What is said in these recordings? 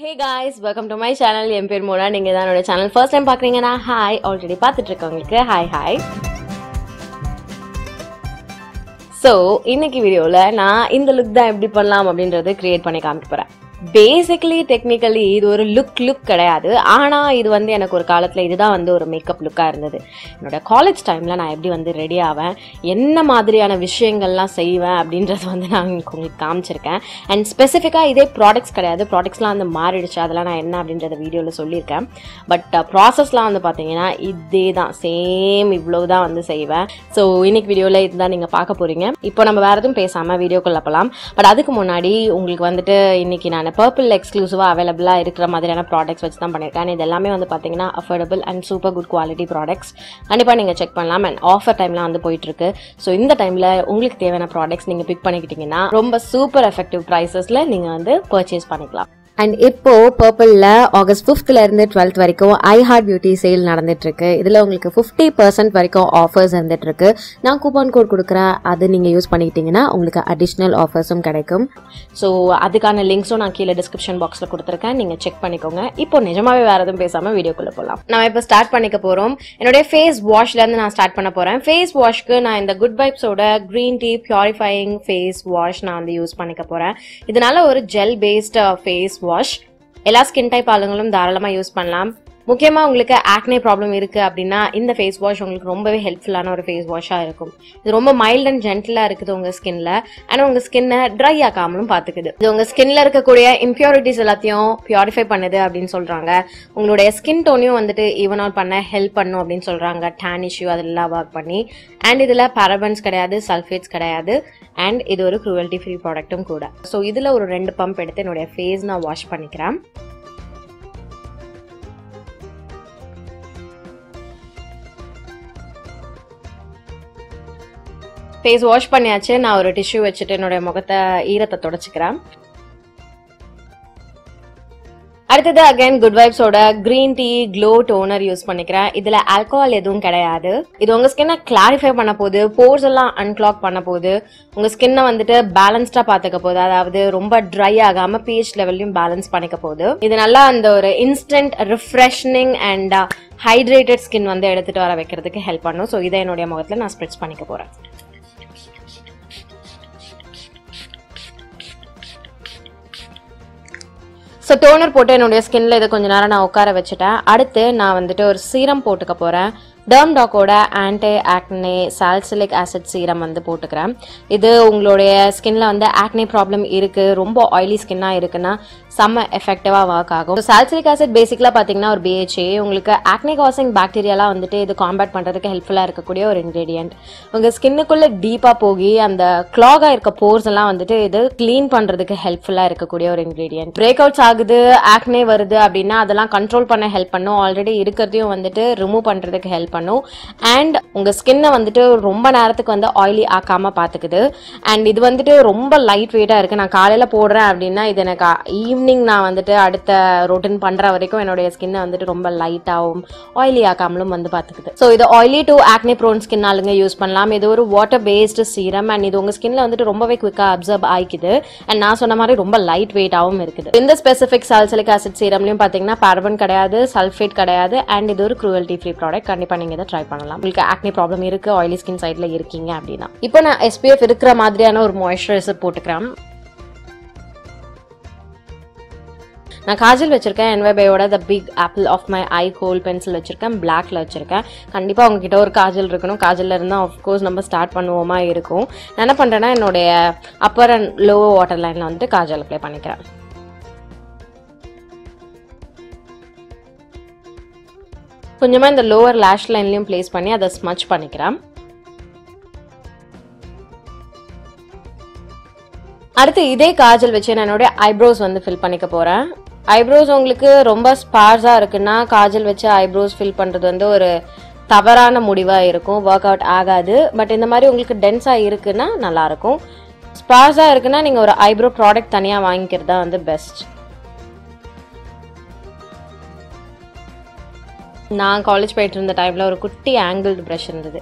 Hey guys, welcome to my channel. என் பேர் மோனா. நீங்க தான் என்னோட சேனல் ஃபர்ஸ்ட் டைம் பார்க்கறீங்கன்னா ஹாய், ஆல்ரெடி பார்த்துட்டு இருக்கவங்களுக்கு ஹாய். ஸோ இன்னைக்கு வீடியோவில் நான் இந்த லுக் தான் எப்படி பண்ணலாம் அப்படின்றது கிரியேட் பண்ணி காமிக்க போகிறேன். பேசிக்கலி டெக்னிக்கலி இது ஒரு லுக் கிடையாது. ஆனால் இது வந்து எனக்கு ஒரு காலத்தில் இதுதான் ஒரு மேக்கப் லுக்காக இருந்தது. என்னோட காலேஜ் டைமில் நான் எப்படி ரெடி ஆவேன், என்ன மாதிரியான விஷயங்கள்லாம் செய்வேன் அப்படின்றது நான் உங்களுக்கு காமிச்சிருக்கேன். அண்ட் ஸ்பெசிஃபிக்காக இதே ப்ராடக்ட்ஸ் கிடையாது, ப்ராடக்ட்ஸ்லாம் மாறிடுச்சு, அதெல்லாம் நான் என்ன அப்படின்றத வீடியோவில் சொல்லியிருக்கேன். பட் ப்ராசஸ்லாம் பார்த்தீங்கன்னா இதே தான், சேம் இவ்வளோ தான் செய்வேன். ஸோ இன்னைக்கு வீடியோவில் இதுதான் நீங்கள் பார்க்க போகிறீங்க. இப்போ நம்ம வேறு எதுவும் பேசாமல் வீடியோக்குள்ளே போகலாம். பட் அதுக்கு முன்னாடி உங்களுக்கு இன்னைக்கு நான் பர்பிள் எக்ஸ்க்ளூசிவாக அவைலபிளாக இருக்கிற மாதிரியான ப்ராடக்ட்ஸ் வச்சு தான் பண்ணியிருக்கேன். இது எல்லாமே பார்த்தீங்கன்னா affordable and super good quality products. கண்டிப்பாக நீங்கள் செக் பண்ணலாம். அண்ட் ஆஃபர் டைம்லாம் போயிட்டுருக்கு. ஸோ இந்த டைமில் உங்களுக்கு தேவையான ப்ராடக்ட்ஸ் நீங்கள் பிக் பண்ணிக்கிட்டீங்கன்னா ரொம்ப சூப்பர் எஃபெக்டிவ் ப்ரைஸஸில் நீங்கள் பர்ச்சேஸ் பண்ணிக்கலாம். அண்ட் இப்போ பர்பிளில் ஆகஸ்ட் 5th இருந்து 12th வரைக்கும் ஐ ஹார்ட் பியூட்டி சேல் நடந்துட்டு இருக்கு. இதில் உங்களுக்கு 50% வரைக்கும் ஆஃபர்ஸ் இருந்துட்டு இருக்கு. நான் கூப்பன் கோட் கொடுக்குறேன், அது நீங்கள் யூஸ் பண்ணிக்கிட்டீங்கன்னா உங்களுக்கு அடிஷ்னல் ஆஃபர்ஸும் கிடைக்கும். ஸோ அதுக்கான லிங்க்ஸும் நான் கீழே டிஸ்கிரிப்ஷன் பாக்ஸில் கொடுத்துருக்கேன், நீங்கள் செக் பண்ணிக்கோங்க. இப்போ நிஜமாவே வேறு எதுவும் பேசாமல் வீடியோக்குள்ளே போகலாம். நான் இப்போ ஸ்டார்ட் பண்ணிக்க போகிறோம். என்னுடைய ஃபேஸ் வாஷ்லேருந்து நான் ஸ்டார்ட் பண்ண போகிறேன். ஃபேஸ் வாஷ்க்கு நான் இந்த குட் வைப்ஸோட green tea purifying face wash நான் யூஸ் பண்ணிக்க போகிறேன். இதனால ஒரு ஜெல் பேஸ்ட் ஃபேஸ் வாஷ் எல்லா ஸ்கின் டைப் ஆளுங்களும் தாராளமாக யூஸ் பண்ணலாம். முக்கியமாக உங்களுக்கு ஆக்னே ப்ராப்ளம் இருக்குது அப்படின்னா இந்த ஃபேஸ் வாஷ் உங்களுக்கு ரொம்பவே ஹெல்ப்ஃபுல்லான ஒரு ஃபேஸ் வாஷாக இருக்கும். இது ரொம்ப மைல்ட் அண்ட் ஜென்டிலாக இருக்குது உங்கள் ஸ்கின்ல. ஆனால் உங்கள் ஸ்கின்னை ட்ரை ஆகாமலும் பார்த்துக்குது. இது உங்கள் ஸ்கின்ல இருக்கக்கூடிய இம்பியூரிட்டிஸ் எல்லாத்தையும் பியூரிஃபை பண்ணுது அப்படின்னு சொல்கிறாங்க. உங்களுடைய ஸ்கின் டோனையும் ஈவன் அவுட் பண்ண ஹெல்ப் பண்ணும் அப்படின்னு சொல்கிறாங்க. டேன் இஷ்யூ அதெல்லாம் ஒர்க் பண்ணி. அண்ட் இதில் பாரபன்ஸ் கிடையாது, சல்ஃபேட்ஸ் கிடையாது. அண்ட் இது ஒரு க்ரூவல்ட்டி ஃப்ரீ ப்ராடக்ட்டும் கூட. ஸோ இதில் ஒரு 2 பம்ப் எடுத்து என்னுடைய ஃபேஸ் நான் வாஷ் பண்ணிக்கிறேன். ஃபேஸ் வாஷ் பண்ணியாச்சு. நான் ஒரு டிஷ்யூ வச்சுட்டு என்னுடைய முகத்தை ஈரத்தை தொடச்சிக்கிறேன். அடுத்தது அகைன் குட் வைப்ஸோட green tea glow toner use பண்ணிக்கிறேன். இதுல ஆல்கஹால் எதுவும் கிடையாது. இது உங்க ஸ்கின்னை கிளாரிஃபை பண்ண போகுது, போர்ஸ் எல்லாம் அன்கிளாக் பண்ண போகுது, உங்க ஸ்கின்னை பேலன்ஸ்டா பாத்துக்க போகுது. அதாவது ரொம்ப ட்ரை ஆகாம pH லெவல்லையும் பேலன்ஸ் பண்ணிக்க போகுது. இது நல்லா அந்த ஒரு இன்ஸ்டன்ட் ரிஃப்ரெஷ்னிங் அண்ட் ஹைட்ரேட்டட் ஸ்கின் எடுத்துட்டு வர வைக்கிறதுக்கு ஹெல்ப் பண்ணும். ஸோ இதை என்னுடைய முகத்துல நான் ஸ்ப்ரெட்ச் பண்ணிக்க போறேன். ஸோ டோனர் போட்டு என்னுடைய ஸ்கின்ல இதை கொஞ்ச நேரம் நான் உட்கார வச்சுட்டேன். அடுத்து நான் ஒரு சீரம் போட்டுக்க போகிறேன். DermDocோட anti acne salicylic acid serum போட்டுக்கிறேன். இது உங்களுடைய ஸ்கின்ல ஆக்னே ப்ராப்ளம் இருக்குது, ரொம்ப ஆயிலி ஸ்கின்னாக இருக்குன்னா செம்ம எஃபெக்டிவாக ஒர்க் ஆகும். சாலிசிலிக் ஆசிட் பேசிக்கலாக பார்த்தீங்கன்னா ஒரு BHA. உங்களுக்கு ஆக்னே காசிங் பாக்டீரியாலாம் இது காம்பேட் பண்ணுறதுக்கு ஹெல்ப்ஃபுல்லாக இருக்கக்கூடிய ஒரு இன்க்ரீடியன்ட். உங்கள் ஸ்கின்னுக்குள்ளே டீப்பாக போகி அந்த கிளாகாக இருக்க போர்ஸ் எல்லாம் இது க்ளீன் பண்ணுறதுக்கு ஹெல்ப்ஃபுல்லாக இருக்கக்கூடிய ஒரு இன்க்ரீடியன்ட். பிரேக் அவுட்ஸ் ஆகுது, ஆக்னே வருது அப்படின்னா அதெல்லாம் கண்ட்ரோல் பண்ண ஹெல்ப் பண்ணும். ஆல்ரெடி இருக்கிறதையும் ரிமூவ் பண்ணுறதுக்கு ஹெல்ப் பண்ணும். அண்ட் உங்க ஸ்கின்னை ரொம்ப நேரத்துக்கு ஆயிலி ஆக்காம பாத்துக்குது. அண்ட் இது ரொம்ப லைட் வெயிட்டா இருக்கு. நான் காலையில போடுறேன் அப்படின்னா இது எனக்கு ஈவினிங் நான் அடுத்த ரொட்டீன் பண்ற வரைக்கும் என்னுடைய ஸ்கின்னை ரொம்ப லைட்டாவும் ஆயிலி ஆக்காமலும் பாத்துக்குது. ஸோ இது oily to acne prone skin ஆளுங்க யூஸ் பண்ணலாம். இது ஒரு வாட்டர் பேஸ்டு சீரம். அண்ட் இது உங்க ஸ்கின்ல ரொம்பவே குவிக்கா அப்சர்வ் ஆயிக்குது. அண்ட் நான் சொன்ன மாதிரி ரொம்ப லைட் வெயிட்டாவும் இருக்குது. இந்த ஸ்பெசிபிக் சாலிசிலிக் ஆசிட் சீரம்லயும் பாத்தீங்கன்னா பாரபன் கிடையாது, சல்ஃபேட் கிடையாது. அண்ட் இது ஒரு க்ரூவல்ட்டி ஃப்ரீ ப்ராடக்ட். கண்டிப்பா நீங்க ட்ரை பண்ணலாம். உங்களுக்கு ஆக்னே ப்ராப்ளம் இருக்கு, ஆயிலி ஸ்கின் சைட்ல இருக்கீங்க அப்படின்னா. இப்போ நான் SPF இருக்கிற மாதிரியான ஒரு மாய்ஸ்சரைசர் போட்டுக்கிறேன். நான் காஜல் வச்சிருக்கேன். NYBயோட the big apple of my eye kohl pencil வச்சிருக்கேன், பிளாக்ல வச்சிருக்கேன். கண்டிப்பா உங்ககிட்ட ஒரு காஜல் இருக்கணும். காஜல்ல இருந்தா ஆஃப்கோர்ஸ் நம்ம ஸ்டார்ட் பண்ணுவோமா இருக்கும். நான் என்ன பண்றேன்னா என்னுடைய அப்பர் அண்ட் லோவர் வாட்டர் லைன்ல காஜல் அப்ளை பண்ணிக்கிறேன். கொஞ்சமா இந்த லோவர் லேஷ் லைன்லயும் பிளேஸ் பண்ணி அதை ஸ்மச் பண்ணிக்கிறேன். அடுத்து இதே காஜல் வச்சு நான் என்னுடைய ஐப்ரோஸ் ஃபில் பண்ணிக்க போறேன். ஐப்ரோஸ் உங்களுக்கு ரொம்ப ஸ்பார்ஸா இருக்குன்னா காஜல் வச்சு ஐப்ரோஸ் ஃபில் பண்றது ஒரு தவறான முடிவா இருக்கும், ஒர்க் அவுட் ஆகாது. பட் இந்த மாதிரி உங்களுக்கு டென்ஸா இருக்குன்னா நல்லா இருக்கும். ஸ்பார்ஸா இருக்குன்னா நீங்க ஒரு ஐப்ரோ ப்ராடக்ட் தனியா வாங்கிக்கிறதா பெஸ்ட். நான் காலேஜ் போயிட்டு இருந்த டைமில் ஒரு குட்டி ஆங்கிள்டு ப்ரஷ் இருந்தது.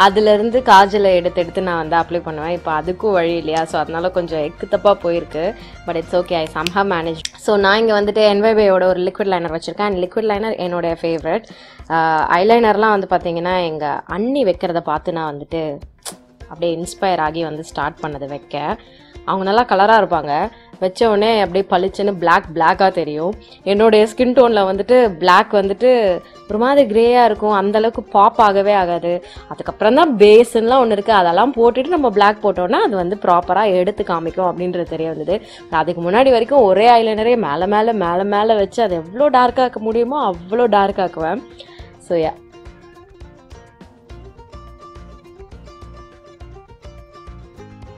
அதுலேருந்து காஜலை எடுத்து நான் அப்ளை பண்ணுவேன். இப்போ அதுக்கும் வழி இல்லையா, ஸோ அதனால கொஞ்சம் எக்கு தப்பாக போயிருக்கு. But it's okay, I somehow manage. So நான் இங்கே வந்துட்டு NYBயோட ஒரு லிக்விட் லைனர் வச்சுருக்கேன். அண்ட் லிக்விட் லைனர் என்னோடய ஃபேவரட். ஐலைனர்லாம் வந்து பார்த்திங்கன்னா எங்கள் அண்ணி வைக்கிறத பார்த்து நான் வந்துட்டு அப்படியே இன்ஸ்பயர் ஆகி வந்து ஸ்டார்ட் பண்ணது வைக்க. அவங்க நல்லா கலராக இருப்பாங்க, வச்ச உடனே அப்படியே பளிச்சுன்னு பிளாக்காக தெரியும். என்னுடைய ஸ்கின் டோனில் வந்துட்டு பிளாக் வந்துட்டு ஒரு மாதிரி கிரேயாக இருக்கும், அந்தளவுக்கு பாப் ஆகவே ஆகாது. அதுக்கப்புறம் தான் பேஸ்லாம் ஒன்று இருக்குது, அதெல்லாம் போட்டுட்டு நம்ம பிளாக் போட்டோன்னா அது வந்து ப்ராப்பராக எடுத்து காமிக்கும் அப்படின்றது தெரிய வந்தது. அதுக்கு முன்னாடி வரைக்கும் ஒரே ஐலைனரே மேலே வச்சு அது எவ்வளோ டார்க்காக்க முடியுமோ அவ்வளோ டார்க்காக்குவேன். ஸோ யா,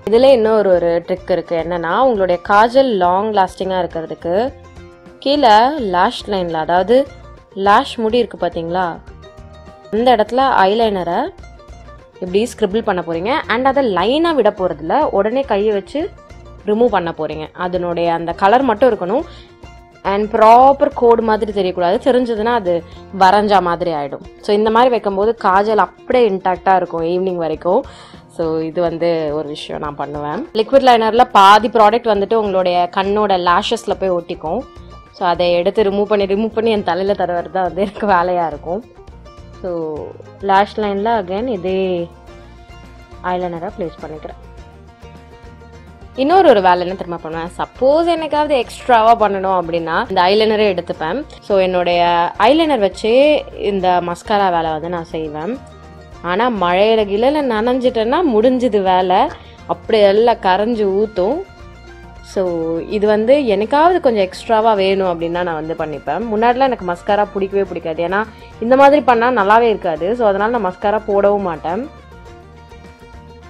இதில் இன்னொரு ட்ரிக் இருக்குது. என்னென்னா, உங்களுடைய காஜல் லாங் லாஸ்டிங்காக இருக்கிறதுக்கு கீழே லேஷ் லைனில், அதாவது லேஷ் முடி இருக்குது பார்த்தீங்களா, அந்த இடத்துல ஐலைனரை இப்படி ஸ்க்ரிபிள் பண்ண போகிறீங்க. அண்ட் அதை லைனாக விட போகிறதில்ல, உடனே கையை வச்சு ரிமூவ் பண்ண போகிறீங்க. அதனுடைய அந்த கலர் மட்டும் இருக்கணும். அண்ட் ப்ராப்பர் கோடு மாதிரி தெரியக்கூடாது, தெரிஞ்சதுன்னா அது வரைஞ்சா மாதிரி ஆகிடும். ஸோ இந்த மாதிரி வைக்கும்போது காஜல் அப்படியே இன்டாக்டாக இருக்கும் ஈவினிங் வரைக்கும். ஸோ இது வந்து ஒரு விஷயம் நான் பண்ணுவேன். லிக்விட் லைனரில் பாதி ப்ராடக்ட் வந்துட்டு உங்களுடைய கண்ணோட லேஷஸில் போய் ஒட்டிக்கும். ஸோ அதை எடுத்து ரிமூவ் பண்ணி என் தலையில் தடவுறது தான் வந்து எனக்கு வேலையாக இருக்கும். ஸோ லேஷ் லைனில் அகைன் இதே ஐலைனரை ப்ளேஸ் பண்ணிக்கிறேன். இன்னொரு வேலை என்ன திரும்ப பண்ணுவேன், சப்போஸ் எனக்காவது எக்ஸ்ட்ராவாக பண்ணணும் அப்படின்னா இந்த ஐலைனரே எடுத்துப்பேன். ஸோ என்னுடைய ஐலைனர் வச்சே இந்த மஸ்காரா வேலை வந்து நான் செய்வேன். ஆனால் மழையில கிளையில நனைஞ்சிட்டேன்னா முடிஞ்சுது வேலை, அப்படி எல்லாம் கரைஞ்சி ஊற்றும். ஸோ இது வந்து எனக்காவது கொஞ்சம் எக்ஸ்ட்ராவாக வேணும் அப்படின்னா நான் வந்து பண்ணிப்பேன். முன்னாடிலாம் எனக்கு மஸ்காரா பிடிக்கவே பிடிக்காது, ஏன்னா இந்த மாதிரி பண்ணால் நல்லாவே இருக்காது. ஸோ அதனால் நான் மஸ்காரா போடவும் மாட்டேன்.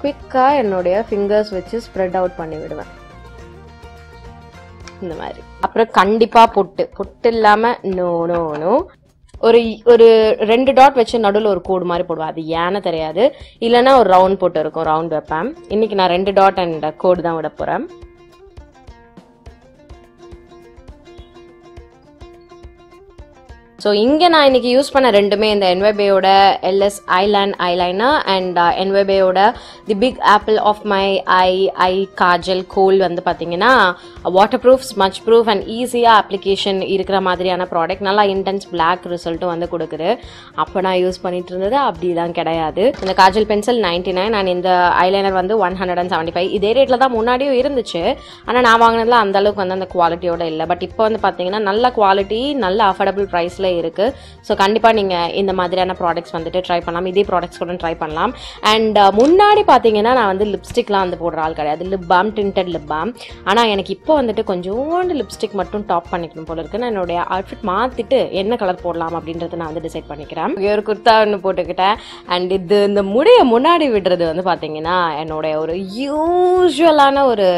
குயிக்காக என்னுடைய ஃபிங்கர்ஸ் வச்சு ஸ்ப்ரெட் அவுட் பண்ணி விடுவேன் இந்த மாதிரி. அப்புறம் கண்டிப்பாக பொட்டு இல்லாமல் நோ ஒரு 2 டாட் வச்சு நடுவில் ஒரு கோடு மாதிரி போடுவேன். அது ஏன்னு தெரியாது, இல்லைன்னா ஒரு ரவுண்ட் போட்டு இருக்கும், ரவுண்ட் வைப்பேன். இன்னைக்கு நான் 2 டாட் அண்ட் கோடு தான் விட போகிறேன். ஸோ இங்கே நான் இன்னைக்கு யூஸ் பண்ண ரெண்டுமே இந்த NYBயோட Ellis Eyeland ஐலைனர் அண்ட் NYBயோட the big apple of my eye kajal kohl வந்து பார்த்தீங்கன்னா waterproof, smudge proof and ஈஸியாக அப்ளிகேஷன் இருக்கிற மாதிரியான ப்ராடக்ட். நல்லா இன்டென்ஸ் பிளாக் ரிசல்ட்டும் வந்து கொடுக்குது. அப்போ நான் யூஸ் பண்ணிட்டு இருந்தது அப்படி தான் கிடையாது. இந்த காஜல் பென்சில் 99 அண்ட் இந்த ஐலைனர் வந்து 175. இதே ரேட்டில் தான் முன்னாடியும் இருந்துச்சு, ஆனால் நான் வாங்கினதுல அந்த அளவுக்கு வந்து அந்த குவாலிட்டியோட இல்லை. பட் இப்போ வந்து பார்த்தீங்கன்னா நல்ல குவாலிட்டி, நல்ல அஃபோர்டபுள் ப்ரைஸில் இருக்கு. ஸோ கண்டிப்பாக நீங்கள் இந்த மாதிரியான ப்ராடக்ட்ஸ் வந்துட்டு ட்ரை பண்ணலாம். இதே ப்ராடக்ட்ஸ் கூட ட்ரை பண்ணலாம். அண்ட் முன்னாடி பார்த்தீங்கன்னா நான் வந்து லிப்ஸ்டிக்லாம் வந்து போடுற ஆள் கிடையாது, lip balm, tinted lip balm. ஆனால் எனக்கு இப்போ வந்துட்டு கொஞ்சோண்டு லிப்ஸ்டிக் மட்டும் டாப் பண்ணிக்கணும் போல இருக்கு. நான் என்னுடைய அவுட்ஃபிட் மாற்றிட்டு என்ன கலர் போடலாம் அப்படின்றத நான் வந்து டிசைட் பண்ணிக்கிறேன். ஒரு குர்த்தா ஒன்று போட்டுக்கிட்டேன். அண்ட் இது இந்த முடியை முன்னாடி விடுறது வந்து பார்த்தீங்கன்னா என்னுடைய ஒரு யூஸ்வலான ஒரு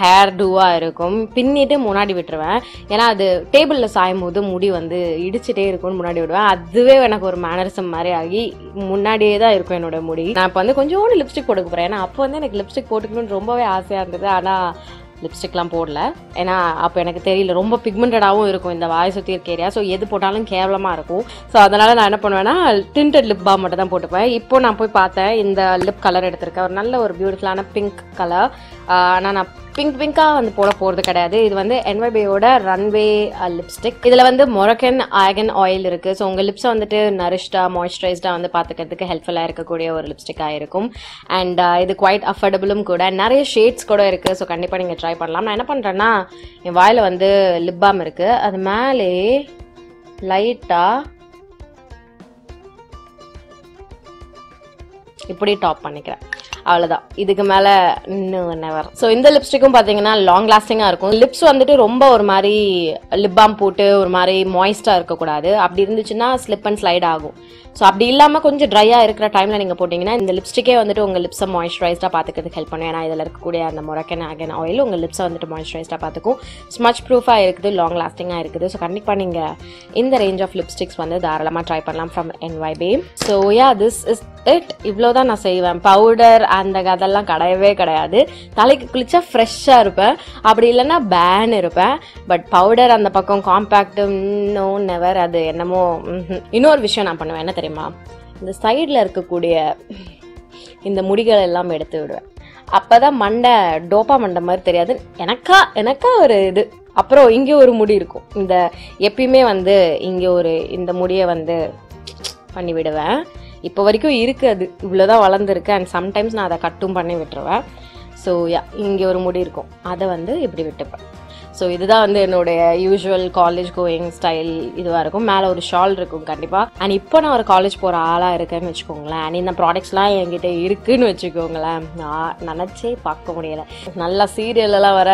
ஹேர் டூவாக இருக்கும். பின்னிட்டு முன்னாடி விட்டுருவேன், ஏன்னா அது டேபிளில் சாயும் போது முடி வந்து இடிச்சுட்டே இருக்கும்னு முன்னாடி விடுவேன். அதுவே எனக்கு ஒரு மேனரிசம் மாதிரி ஆகி முன்னாடியே தான் இருக்கும் என்னோட முடி. நான் இப்போ வந்து கொஞ்சோண்டு லிப்ஸ்டிக் போட்டுக்க போகிறேன், ஏன்னா அப்போ வந்து எனக்கு லிப்ஸ்டிக் போட்டுக்கணும்னு ரொம்பவே ஆசையாக இருந்தது. ஆனால் லிப்ஸ்டிக்லாம் போடல, ஏன்னா அப்போ எனக்கு தெரியல, ரொம்ப பிக்மெண்டடாகவும் இருக்கும் இந்த வாய் சுற்றி இருக்க ஏரியா. ஸோ எது போட்டாலும் கேவலமாக இருக்கும். ஸோ அதனால் நான் என்ன பண்ணுவேன்னா டிண்டட் லிப் பாம் மட்டும் தான் போட்டுப்பேன். இப்போ நான் போய் பார்த்தேன், இந்த லிப் கலர் எடுத்திருக்கேன், ஒரு நல்ல ஒரு பியூட்டிஃபுல்லான பிங்க் கலர். ஆனால் நான் பிங்காக வந்து போட போகிறது கிடையாது. இது வந்து NYBயோட ரன்வே லிப்ஸ்டிக். இதில் வந்து மொரக்கன் ஆர்கன் ஆயில் இருக்குது. ஸோ உங்கள் லிப்ஸை வந்துட்டு நரிஷ்டாக, மாய்ஸ்சரைஸ்டாக வந்து பார்த்துக்கிறதுக்கு ஹெல்ப்ஃபுல்லாக இருக்கக்கூடிய ஒரு லிப்ஸ்டிக்காக இருக்கும். அண்ட் இது குவைட் அஃபோர்டபுளும் கூட, நிறைய ஷேட்ஸ் கூட இருக்குது. ஸோ கண்டிப்பாக நீங்கள் ட்ரை பண்ணலாம். நான் என்ன பண்ணுறேன்னா, என் வாயில் வந்து லிப் பாம் இருக்குது, அது மேலே லைட்டாக இப்படி டாப் பண்ணிக்கிறேன். அவ்வளோதான், இதுக்கு மேலே இன்னும் நெவர். ஸோ இந்த லிப்ஸ்டிக்கும் பார்த்தீங்கன்னா லாங் லாஸ்டிங்காக இருக்கும். லிப்ஸ் வந்துட்டு ரொம்ப ஒரு மாதிரி லிப் பாம் போட்டு ஒரு மாதிரி மாய்ஸ்டாக இருக்கக்கூடாது. அப்படி இருந்துச்சுன்னா ஸ்லிப் அண்ட் ஸ்லைட் ஆகும். ஸோ அப்படி இல்லாமல் கொஞ்சம் ட்ரையாக இருக்கிற டைமில் நீங்கள் போட்டிங்கன்னா இந்த லிப்ஸ்டிக்கே வந்துட்டு உங்கள் லிப்ஸை மாய்ஸ்சரைஸ்டாக பார்த்துக்கிறதுக்கு ஹெல்ப் பண்ணும். ஏன்னா இதில் இருக்கக்கூடிய அந்த மொரக்கன் ஆர்கன் ஆயில் உங்கள் லிப்ஸை வந்துட்டு மாய்ஸ்சரைஸ்டாக பார்த்துக்கும். ஸ்மச் ப்ரூஃபாக இருக்குது, லாங் லாஸ்டிங்காக இருக்குது. ஸோ கண்டிப்பாக நீங்கள் இந்த ரேஞ்ச் ஆஃப் லிப்ஸ்டிக்ஸ் வந்து தாராளமாக ட்ரை பண்ணலாம் from NYB. So yeah, this is it. இவ்வளோ தான் நான் செய்வேன். பவுடர் அந்த அதெல்லாம் கிடையாது. தலைக்கு குளிச்சா ஃப்ரெஷ்ஷாக இருப்பேன், அப்படி இல்லைன்னா பேன் இருப்பேன். பட் பவுடர் அந்த பக்கம் காம்பேக்ட் நோ நெவர். அது என்னமோ. இன்னொரு விஷயம் நான் பண்ணுவேன், என்ன தெரியுமா, இந்த சைடில் இருக்கக்கூடிய இந்த முடிகள் எல்லாம் எடுத்து விடுவேன். அப்பதான் மண்டை டோப்பா மண்டை மாதிரி தெரியாது. எனக்கா ஒரு இது. அப்புறம் இங்கே ஒரு முடி இருக்கும். இந்த எப்பயுமே வந்து இங்கே ஒரு இந்த முடியை வந்து பண்ணி விடுவேன். இப்போ வரைக்கும் இருக்குது, அது இவ்வளோதான் வளர்ந்துருக்கு. அண்ட் சம்டைம்ஸ் நான் அதை கட்டும் பண்ணி விட்டுருவேன். ஸோ இங்கே ஒரு முடி இருக்கும், அதை வந்து இப்படி விட்டுப்பேன். ஸோ இதுதான் வந்து என்னுடைய யூஸ்வல் காலேஜ் கோயிங் ஸ்டைல் இதுவாக இருக்கும். மேலே ஒரு ஷால் இருக்கும் கண்டிப்பாக. அண்ட் இப்போ நான் ஒரு காலேஜ் போகிற ஆளாக இருக்கேன்னு வச்சுக்கோங்களேன். அண்ட் இந்த ப்ராடக்ட்ஸ்லாம் என்கிட்ட இருக்குதுன்னு வச்சுக்கோங்களேன். நான் நினச்சே பார்க்க முடியலை. நல்லா சீரியலெல்லாம் வர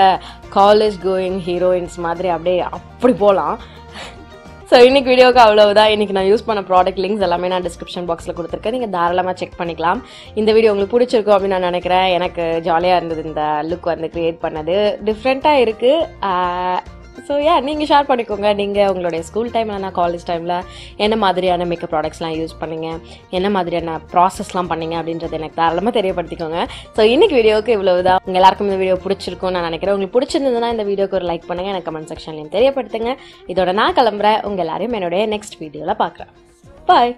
காலேஜ் கோயிங் ஹீரோயின்ஸ் மாதிரி அப்படியே அப்படி போகலாம். ஸோ இன்னைக்கு வீடியோக்கு அவ்வளவுதான். இன்னைக்கு நான் யூஸ் பண்ண ப்ராடக்ட் லிங்க்ஸ் எல்லாமே நான் டிஸ்கிரிப்ஷன் பாக்ஸில் கொடுத்துருக்கேன். நீங்கள் தாராளமாக செக் பண்ணிக்கலாம். இந்த வீடியோ உங்களுக்கு பிடிச்சிருக்கும் அப்படின்னு நான் நினைக்கிறேன். எனக்கு ஜாலியாக இருந்தது இந்த லுக் வந்து க்ரியேட் பண்ணது. டிஃப்ரெண்ட்டாக இருக்குது. ஸோ நீங்கள் ஷேர் பண்ணிக்கோங்க. நீங்கள் உங்களுடைய ஸ்கூல் டைம்லனா காலேஜ் டைமில் என்ன மாதிரியான மேக்கப் ப்ராடக்ட்ஸ்லாம் யூஸ் பண்ணீங்க, என்ன மாதிரியான ப்ராசஸ்லாம் பண்ணீங்க அப்படின்றது எனக்கு தாராளமாக தெரியப்படுத்திக்கோங்க. ஸோ இன்னைக்கு வீடியோக்கு இவ்வளவுதான். உங்கள் எல்லாருக்கும் இந்த வீடியோ பிடிச்சிருக்கும்னு நான் நினைக்கிறேன். உங்களுக்கு பிடிச்சிருந்ததுன்னா இந்த வீடியோக்கு ஒரு லைக் பண்ணுங்கள், எனக்கு கமெண்ட் செக்ஷன்லையும் தெரியப்படுத்துங்க. இதோட நான் கிளம்புறேன். உங்கள் எல்லாரையும் என்னுடைய நெக்ஸ்ட் வீடியோவில் பார்க்குறேன். பாய்.